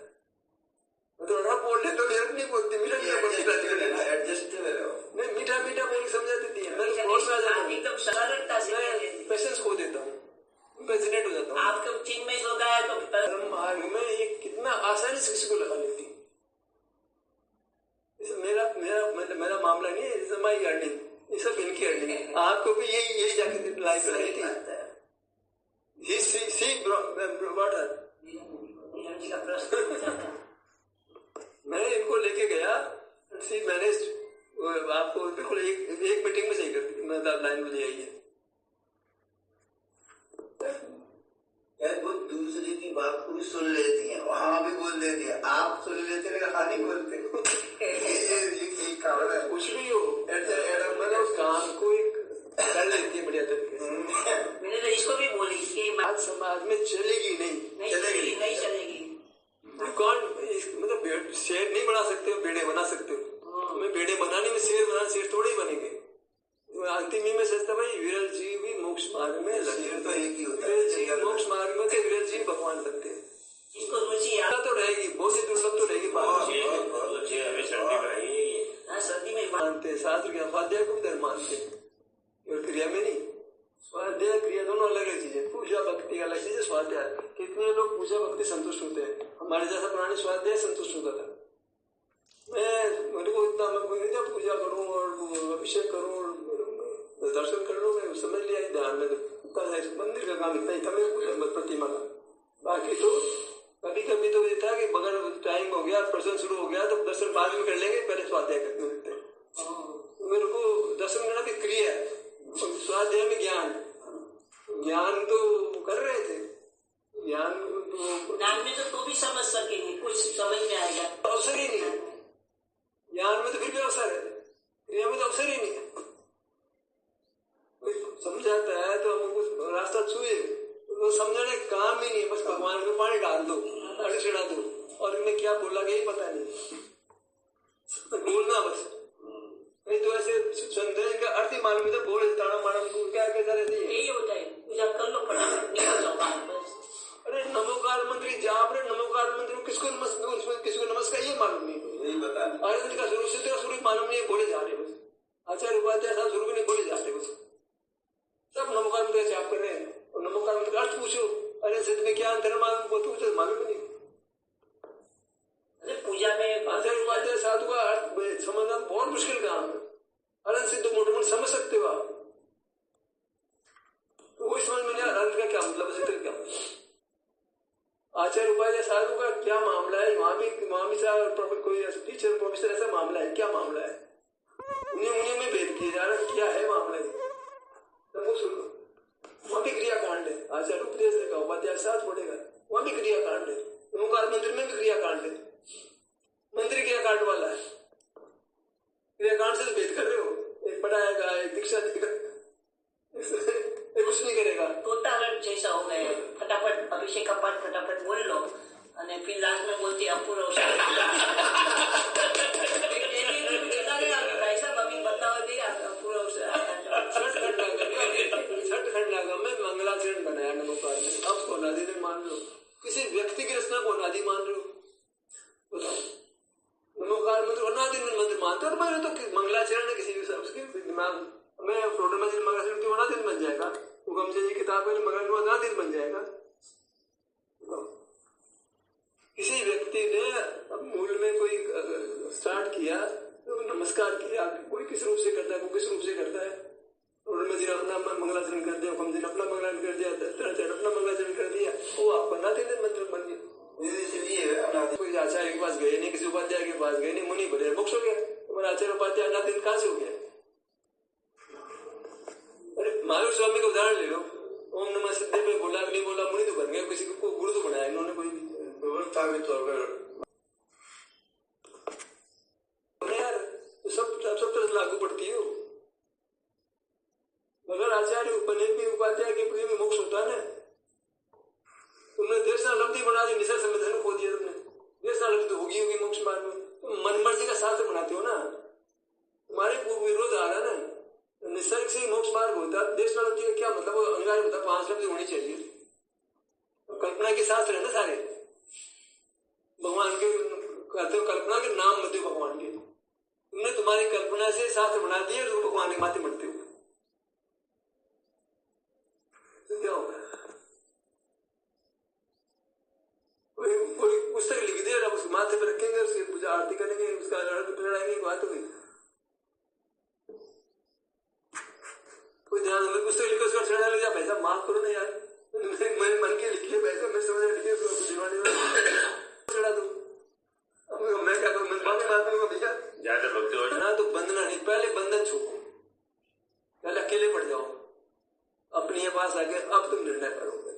मैं तो लड़ा बोल लेता हूँ, नहीं बोलती, मीठा मीठा बोल समझा देती है। मैं एकदम सरलता से पेशेंस खो देता हूँ, पैसिनेट हो जाता हूँ। आपका चिन्मय हो गया तो धर्म मार्ग में ये कितना आसानी से किसी को लगा लेती है। मेरा मामला नहीं है, इट्स माय अर्निंग, ये सब इनकी अर्निंग। आपको भी यही जाके लाइफ रहेगी। मैं इनको लेके गया, मैंने आपको बिल्कुल एक मीटिंग में सही कर दी, मैं लाइन में ले आई है। वो दूसरे की बात को भी सुन लेती है, वहाँ भी बोल देती है, आप सुन लेते हैं नहीं बोलते। ये कारण है, कुछ भी हो मैंने उस काम को एक कर लेती है बढ़िया तरीके से। मैंने तो इसको भी बोली कि आज समाज में चलेगी नहीं चलेगी। मतलब शेर नहीं बना सकते हो, बेड़े बना सकते हो। तुम्हें बेड़े बनाने में शेर बनाने, शेर थोड़े ही बनेंगे। अंतिम में सोचता भाई विरल जी भी मोक्ष मार्ग में मोक्ष मार्ग में विरल जी भगवान लगते हैं। इसको रुचि तो रहेगी, बहुत ही दुर्लभ तो रहेगी। सर्दी में मानते हैं, शास्त्र के स्वाध्याय को भी धर्म मानते हैं, और क्रिया में नहीं। स्वाध्याय क्रिया दोनों अलग अलग चीजें, पूजा भक्ति अलग चीज है, स्वाध्याय। कितने लोग पूजा भक्ति संतुष्ट होते हैं, हमारे जैसा पुराने स्वाध्याय संतुष्ट होता था। मेरे को इतना मैं पूजा करूं और अभिषेक करूं और दर्शन कर लो, मैं समझ लिया ध्यान में मंदिर का काम इतना ही था मेरे प्रतिमा का। बाकी तो कभी कभी तो ये था कि अगर टाइम हो गया, प्रश्न शुरू हो गया तो दर्शन बाद में कर लेंगे, पहले स्वाध्याय करते होते हैं। मेरे को दर्शन करना भी क्रिया है, स्वाध्याय में ज्ञान तो कर रहे थे, ज्ञान में तो भी समझ सकेंगे, कुछ समझ में आएगा। अवसर ही नहीं है ज्ञान में, तो फिर भी अवसर है, क्रिया में तो अवसर ही नहीं है। समझाता है तो हमको रास्ता छुए, वो समझने का काम ही नहीं, बस भगवान को पानी डाल दो, पानी चढ़ा दो, और इन्हें क्या बोला यही पता नहीं, बोलना बस। नहीं तो ऐसे संदेश का अर्थ ही मालूम है, बोल ताड़ा माड़ा क्या कहता रहती है, यही होता है। पूजा कर लो, फटाफट निकल जाओ बाहर बस। अरे नमोकार मंत्री जाप रे, नमोकार मंत्री किसको नमस्कार ये मालूम नहीं, यही बता आनंद का स्वरूप से तेरा स्वरूप मालूम नहीं, बोले जा रहे बस। आचार्य उपाध्याय साहब स्वरूप नहीं बोले जाते बस, सब नमोकार मंत्र जाप कर रहे हैं, और नमोकार मंत्र अर्थ पूछो, अरे सिद्ध में क्या अंतर मालूम, मालूम नहीं। पूजा में आचार्य उपाध्याय साधु का अर्थ समझना बहुत मुश्किल काम है, अनंत सिद्ध मोटे मोटे समझ सकते हो आप, तो वही समझ में नहीं अनंत का क्या मतलब, सिद्ध क्या। आचार्य उपाध्याय साधु का क्या मामला है, वहां भी कोई टीचर प्रोफेसर ऐसा मामला है, क्या मामला है, उन्हें में भेद किया जा रहा, क्या है मामला है, तो वो सुनो। वहां भी क्रियाकांड है, आचार्य उपदेश देगा, उपाध्याय साथ पढ़ेगा, वहां भी क्रियाकांड है, ओंकार मंदिर में भी क्रियाकांड है, मंत्री क्रियाकांड वाला है, क्रियाकांड से तो भेद कर रहे हो, एक पढ़ाएगा, एक दीक्षा देगा, कुछ नहीं करेगा, तोता जैसा हो गए, फटाफट अभिषेक का पाठ फटाफट बोल लो, और फिर लास्ट में बोलती अपूर्व में मंगलाचरण बनाया नमोकार में, अब को अनादि में मान लो, किसी व्यक्ति की रचना को अनादि मान लो, बताओ नमोकार मंत्र अनादि मंत्र मानते हो, मैं तो मंगलाचरण है किसी भी उसके दिमाग में प्रोटो में मंगलाचरण क्यों अनादि बन जाएगा, वो गमजे जी किताब में मंगल अनादि बन जाएगा। किसी व्यक्ति ने मूल में कोई स्टार्ट किया, तो नमस्कार किया, कोई किस रूप से करता है, कोई किस रूप से करता है, जी अपना मंगलाचरण कर दिया, हुक्म जी ने अपना मंगलाचरण कर दिया, अपना मंगलाचरण कर दिया, वो आपका अनादि मंत्र बन गया। इसलिए कोई आचार्य के पास गए नहीं, किसी उपाध्याय के पास गए नहीं, मुनि बने मोक्ष हो गया, तुम्हारा आचार्य उपाध्याय अनादि कहां से हो गया। अरे महावीर स्वामी का उदाहरण ले लो, ओम नमः सिद्धे पे बोला नहीं बोला, मुनि तो बन गया, किसी को गुरु तो बनाया इन्होंने, कोई व्यवस्था के तौर पर यार तो सब तरह लागू पड़ती है। मगर आचार्य बने भी उपाध्याय के प्रिय में मोक्ष होता है ना, तुमने देशनालब्धि बना दी, निसर्ग संविधान खो दिया तुमने, देशनालब्धि तो होगी मोक्ष मार्ग में, तुम मन मर्जी का शास्त्र बनाते हो ना, तुम्हारे पूर्व विरोध आ रहा है ना, निसर्ग से मोक्ष मार्ग होता, देशनालब्धि का क्या मतलब, अनिवार्य होता 5 लब्धि होनी चाहिए, तो कल्पना के शास्त्र है ना सारे, भगवान के कहते हो कल्पना के नाम मत दो भगवान के, तुमने तुम्हारी कल्पना से शास्त्र बना दिए, तो भगवान के माथे मरते हो, तो क्या होगा। कोई पुस्तक लिख दिया, उसके माथे पर रखेंगे, उसकी पूजा आरती करेंगे, उसका लड़ाएंगे, बात होगी, कोई ध्यान में पुस्तक लिखो, उसका चढ़ा लग जाए, पैसा माफ करो ना यार, मेरे मन के लिखिए पैसा, मैं समझ लिखिए चढ़ा दो, मैं क्या करूँ, मैं बात करूँगा भैया, ज्यादा भक्ति हो ना तो बंधना नहीं, पहले बंधन छोड़ो, पहले अकेले पड़ जाओ, अपने पास आके अब तुम निर्णय करोगे,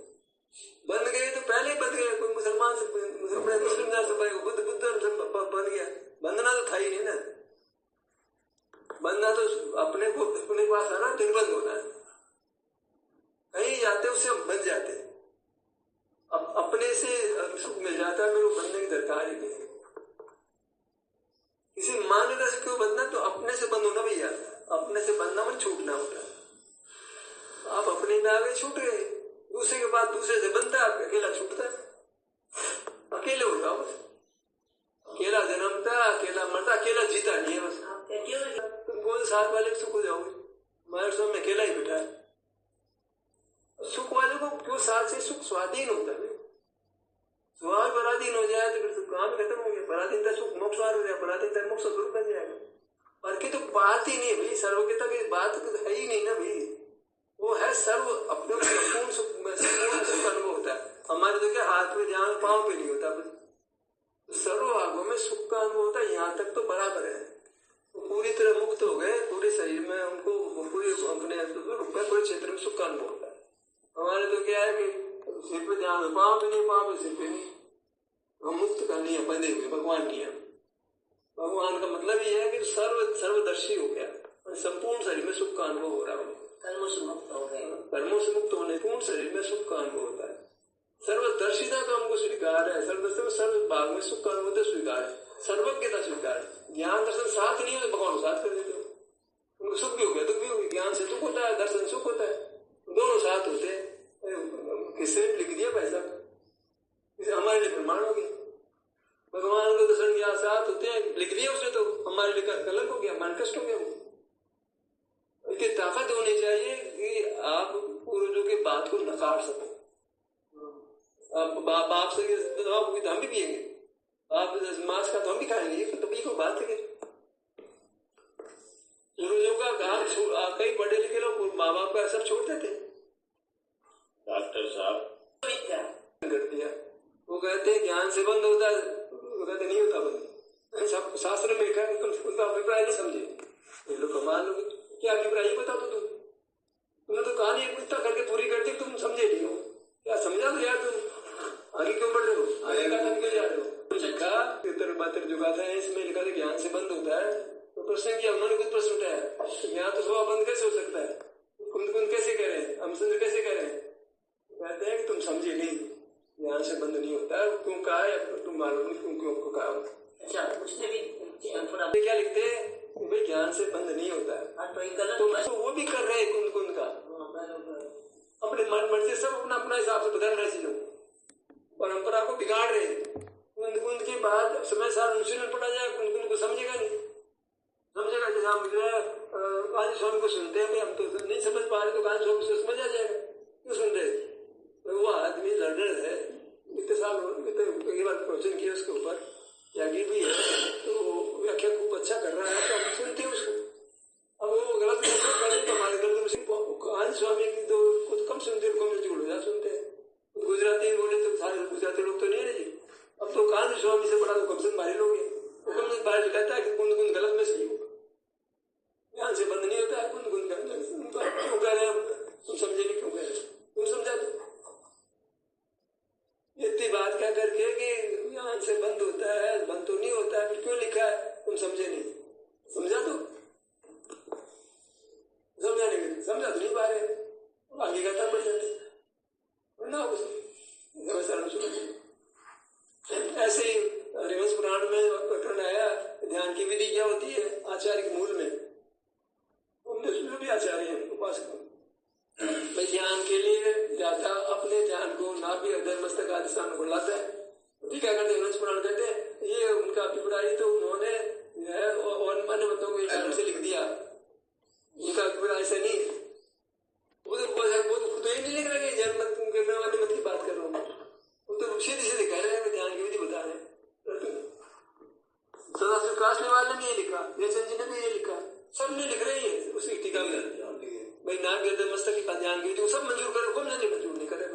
बंध गए तो पहले ही बंध गए, कोई मुसलमान से मुस्लिम बुद्ध बंध गया, बंधना तो था ही नहीं ना, बंधना तो अपने को अपने पास आना, निर्बंध होना है, कहीं जाते उससे हम बंध जाते, अब अपने से सुख मिल जाता है, मेरे को बंधने की दरकार ही नहीं, किसी मान्यता से क्यों बंधना, तो अपने से बंद होना भैया, अपने से बंधना मन छूटना होता है, आप अपने में आगे छूट गए, दूसरे के बाद दूसरे से बनता है, अकेला छूटता है, अकेले हो जाओ बस, अकेला जन्मता, अकेला मरता, अकेला जीता नहीं है बस, तुम बोल साथ वाले सुख हो जाओगे, हमारे स्वामी में अकेला ही बैठा है, सुख वाले को क्यों साथ से सुख स्वाधीन होता है, स्वाद पराधीन हो जाए तो फिर काम खत्म हो गया, पराधीनता सुख मोक्ष हो जाए, पराधीनता मोक्ष स्वरूप बन जाएगा, पर की तो बात ही नहीं भाई, सर्वज्ञता की बात तो है ही नहीं ना भाई, वो है सर्व अपने संपूर्ण सुख अनुभव होता है, हमारे तो क्या हाथ में ध्यान पांव पे नहीं होता, सर्व भागों में सुख का अनुभव होता है, यहाँ तक तो बराबर है, वो पूरी तरह मुक्त हो गए, पूरे शरीर में उनको पूरे अपने पूरे क्षेत्र में सुख का अनुभव होता है, हमारे तो क्या है कि सिर पे ध्यान पांव पे नहीं, पांव पे सिर पे नहीं, हम मुक्त का नहीं है, बंधे हुए भगवान नहीं है, भगवान का मतलब ये है कि सर्वदर्शी हो गया, संपूर्ण शरीर में सुख का अनुभव हो रहा है, कर्मों से मुक्त हो गए। कर्मों से मुक्त होने पूर्ण शरीर में सुख का अनुभव होता है। सर्वदर्शिता तो हमको स्वीकार है, सर्व भाग में सुख का अनुभव स्वीकार है, सर्वज्ञता स्वीकार है। ज्ञान दर्शन साथ नहीं होते, भगवान साथ कर देते हो, उनको सुख भी हो गया दुख भी हो गया। ज्ञान से दुख होता है, दर्शन सुख होता है, दोनों साथ होते हैं। किसने लिख दिया पैसा, इसे हमारे लिए प्रमाण हो गया। भगवान का दर्शन ज्ञान साथ होते हैं, लिख दिया उसने तो हमारे लिए गलत हो गया, हमारे कष्ट हो गया। वो इतनी ताकत होनी चाहिए कि आप पूर्वजों की बात को नकार सको। बाप से हम भी पिएंगे, आप मांस का तो हम भी खाएंगे, ये तो को बात है। पूर्वजों का काम कई पढ़े लिखे लोग माँ बाप का सब छोड़ देते। डॉक्टर साहब कर दिया, वो कहते हैं ज्ञान से बंद होता है, वो कहते नहीं होता बंद। सब शास्त्र में लिखा है, उनका अभिप्राय नहीं समझे ये लोग। कमाल लोग, क्या अभिप्राय ये बता दो तुमने तो कहानी इतना करके पूरी कर दी, तुम समझे नहीं हो, क्या समझा दो यार, तुम आगे क्यों बढ़ रहे हो, आगे का क्यों जा रहे हो। जो गाथा है इसमें लिखा था ज्ञान से बंद होता है, तो प्रश्न किया उन्होंने, कुछ प्रश्न उठाया, ज्ञान तो स्वभाव बंद कैसे हो सकता है, कुंद कैसे कह रहे हैं, हम सुंदर कैसे कह रहे हैं। कहते हैं कि तुम समझे नहीं, ज्ञान से बंद नहीं होता है। क्यों कहा है तुम मालूम नहीं क्यों कहा। अच्छा, उसने भी थोड़ा क्या लिखते हैं भाई ज्ञान से बंद नहीं होता है, तो वो भी कर रहे हैं कुंद का, अपने मन मर्जी सब अपना अपना हिसाब से बदल रहे चीजों, परंपरा को बिगाड़ रहे हैं। कुंद के बाद समय साल अनुशीलन पड़ा जाए, कुंद को समझेगा नहीं, समझेगा जैसे हम गांधी स्वामी को सुनते हैं, हम तो नहीं समझ पा रहे, तो गांधी स्वामी से समझ आ जाएगा, क्यों सुन रहे। वो आदमी लर्नर है, इतने साल एक बार प्रवचन किया उसके ऊपर, त्यागी भी है, तो व्याख्या खूब अच्छा कर रहा है, तो हम सुनते हैं उसको। अब वो गलत करे तो हमारे गलत गांधी स्वामी की तो कुछ कम सुनते हैं, कम्युनिटी को लोग सुनते हैं। गुजराती बोले तो सारे गुजराती लोग तो नहीं रहे, अब तो गांधी स्वामी से बड़ा तो कमसन भारी लोग हैं। कमसन भारी कहता है कि कुंद गलत में सही हो, ध्यान से बंद नहीं होता है, कुंद क्यों कह रहे हैं, तुम समझे नहीं क्यों कह रहे, तुम समझा दो। इतनी बात क्या करके कि ज्ञान से बंद होता है, बंद तो नहीं होता है, फिर क्यों लिखा है, तुम समझे नहीं, समझा दो। समझा नहीं, समझा तो नहीं पा रहे, आगे कहता पड़ जाते ऐसे ही हरिवंश पुराण में प्रकरण आया, ध्यान की विधि क्या होती है, आचार्य के मूल में हमने सुना भी आचार्य है उपासक भाई ध्यान के लिए ज्यादा अपने ध्यान को नाभि हृदय मस्तक आदि स्थान में बुलाता है। ठीक है, कहते हरिवंश पुराण कहते हैं ये उनका अभिप्राय, तो उन्होंने और अन्य मतों को एक से लिख दिया, उनका अभिप्राय ऐसा नहीं है। वो तो खुद ही नहीं लिख रहे हैं, जन्म मत की बात कर रहा हूँ, वो तो सीधे सीधे कह रहे हैं, ध्यान की विधि बता रहे हैं। सदाशिव काशली वाले ने ये लिखा, जयचंद जी ने भी ये लिखा, सब ने लिख रहे हैं उसी टीका में भाई नाम हृदय मस्तक की ध्यान की विधि सब मंजूर करे, कमजन जी मंजूर नहीं करे,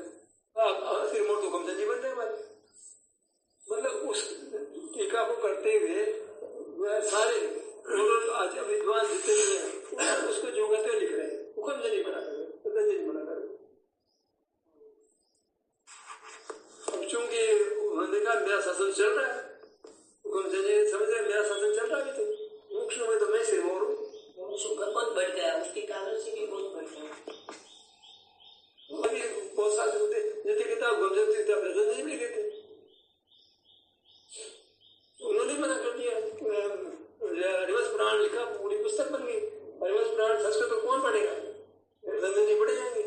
फिर मोड़ तो कमजन जी बन रहे हमारे। मतलब उस टीका को करते हुए सारे आज विद्वान जितने भी हैं उसको जो कहते लिख रहे हैं, वो कमजन जी बना करे, कमजन जी बना करे। अब चूंकि उन्होंने कहा मेरा शासन चल रहा है, कमजन जी समझ रहे मेरा शासन चल रहा है, तो मोक्ष में तो मैं सिर मोड़ हूँ, शुगर बहुत बढ़ गया, उसके कारण से भी बहुत बढ़ गया। अभी बहुत सारे होते जैसे किताब गमजन थी तब रजन नहीं लिखे थे, उन्होंने मना कर दिया। हरिवंश पुराण लिखा, पूरी पुस्तक बन गई। हरिवंश पुराण संस्कृत तो कौन पढ़ेगा, रजन जी पढ़े जाएंगे।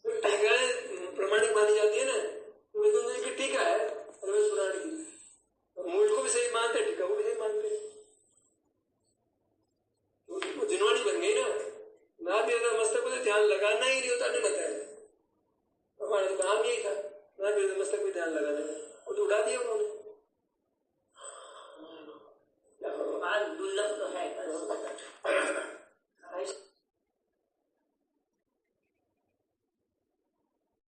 टीकाएं प्रमाणिक मानी जाती है ना, रजन जी की टीका है हरिवंश पुराण की, मूल को भी सही मानते, टीका को भी सही मानते, जिनवाणी बन गई ना। ना भी अगर मस्तक को ध्यान लगाना ही नहीं होता, नहीं बताया हमारा तो काम यही था, ना भी मस्तक पे ध्यान लगाना, वो तो उड़ा दिया।